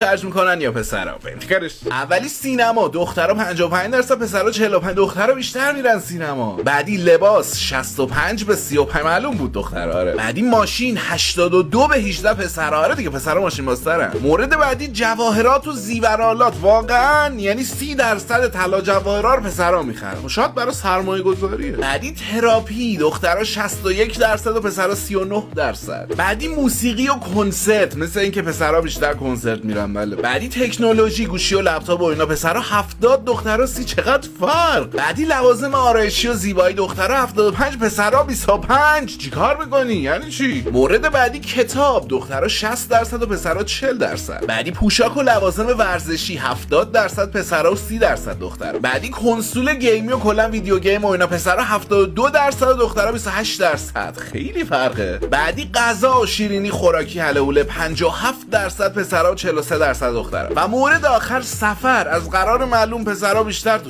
خرج میکنن یا پسرا؟ فکرش اولی سینما، دخترها 55%، پسرها 45%. دخترها بیشتر میرن سینما. بعدی لباس 65 به 35 معلوم بود دخترها. آره. بعدی ماشین 82 به 18 پسرها. آره دیگه پسرها ماشین بازترن. مورد بعدی جواهرات و زیورالات، واقعا یعنی 30% طلا جواهرات رو پسرها میخرن. شاید برای سرمایه گذاریه. بعدی تراپی، دخترها 61% و پسرها 39%. بعدی موسیقی و کنسرت، مثل اینکه پسرها بیشتر کنسرت میرن. بله. بعدی تکنولوژی، گوشی و لپتاپ و اینا، پسرها 70 دخترها 30. چقدر فرق. بعدی لوازم آرایشی و زیبایی، دخترها 75 پسرها 25. چیکار میکنی؟ یعنی چی؟ مورد بعدی کتاب، دخترها 60% و پسرها 40%. بعدی پوشاک و لوازم ورزشی 70% پسرها و 30% دختر. بعدی کنسول گیمی و کلا ویدیو گیم و اینا، پسرها 72% و دخترها 28%. خیلی فرقه. بعدی غذا و شیرینی خوراکی هلهوله 57% پسرها و 43% دختره. و مورد آخر سفر، از قرار معلوم پسرها بیشتر